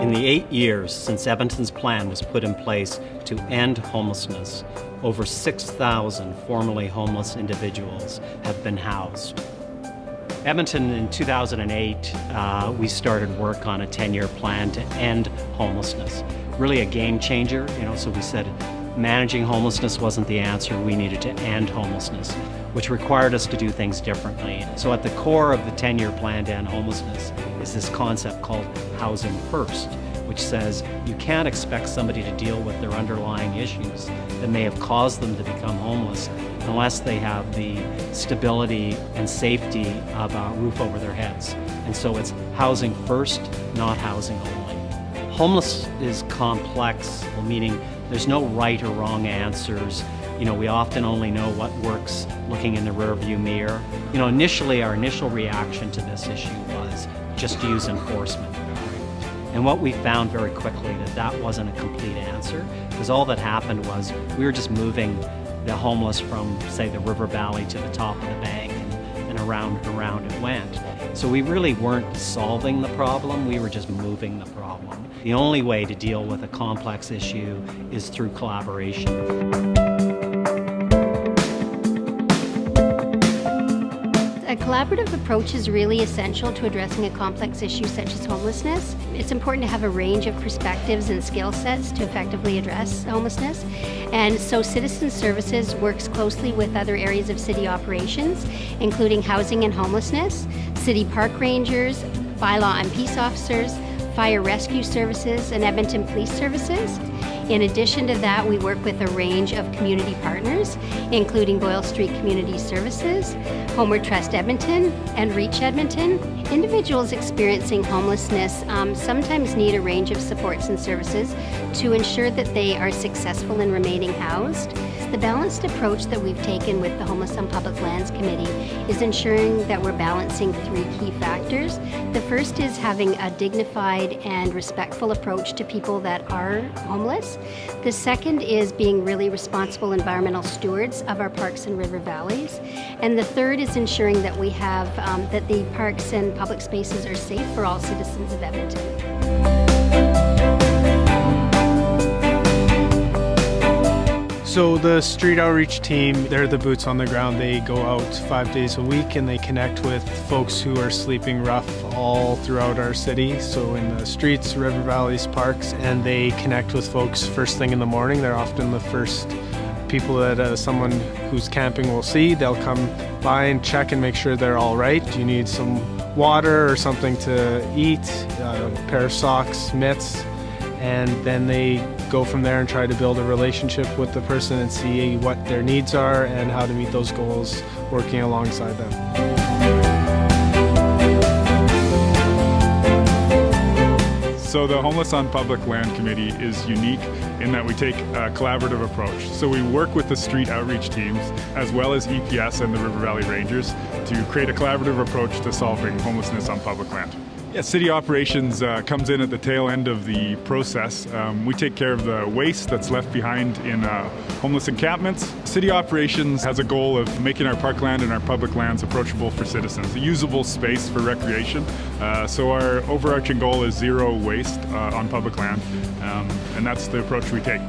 In the 8 years since Edmonton's plan was put in place to end homelessness, over 6,000 formerly homeless individuals have been housed. Edmonton, in 2008, we started work on a 10-year plan to end homelessness. Really a game changer, so we said managing homelessness wasn't the answer. We needed to end homelessness, which required us to do things differently. So at the core of the 10-year plan to end homelessness is this concept called housing first, which says you can't expect somebody to deal with their underlying issues that may have caused them to become homeless unless they have the stability and safety of a roof over their heads. And so it's housing first, not housing only. Homeless is complex, meaning there's no right or wrong answers. We often only know what works looking in the rearview mirror. Initially, our initial reaction to this issue was just to use enforcement. And what we found very quickly that wasn't a complete answer, because all that happened was we were just moving the homeless from, say, the river valley to the top of the bank, and around and around it went. So we really weren't solving the problem, we were just moving the problem. The only way to deal with a complex issue is through collaboration. A collaborative approach is really essential to addressing a complex issue such as homelessness. It's important to have a range of perspectives and skill sets to effectively address homelessness. And so Citizen Services works closely with other areas of city operations, including housing and homelessness, city park rangers, bylaw and peace officers, fire rescue services, and Edmonton Police Services. In addition to that, we work with a range of community partners, including Boyle Street Community Services, Homeward Trust Edmonton, and Reach Edmonton. Individuals experiencing homelessness sometimes need a range of supports and services to ensure that they are successful in remaining housed. The balanced approach that we've taken with the Homeless on Public Lands Committee is ensuring that we're balancing 3 key factors. The first is having a dignified and respectful approach to people that are homeless. The second is being really responsible environmental stewards of our parks and river valleys. And the third is ensuring that we have, that the parks and public spaces are safe for all citizens of Edmonton. So the street outreach team, they're the boots on the ground. They go out 5 days a week and they connect with folks who are sleeping rough all throughout our city. So in the streets, river valleys, parks, and they connect with folks first thing in the morning. They're often the first people that someone who's camping will see. They'll come by and check and make sure they're all right. Do you need some water or something to eat, a pair of socks, mitts? And then they go from there and try to build a relationship with the person and see what their needs are and how to meet those goals, working alongside them. So the Homeless on Public Land Committee is unique in that we take a collaborative approach. So we work with the street outreach teams as well as EPS and the River Valley Rangers to create a collaborative approach to solving homelessness on public land. Yeah, city operations comes in at the tail end of the process. We take care of the waste that's left behind in homeless encampments. City operations has a goal of making our parkland and our public lands approachable for citizens, a usable space for recreation. So our overarching goal is zero waste on public land, and that's the approach we take.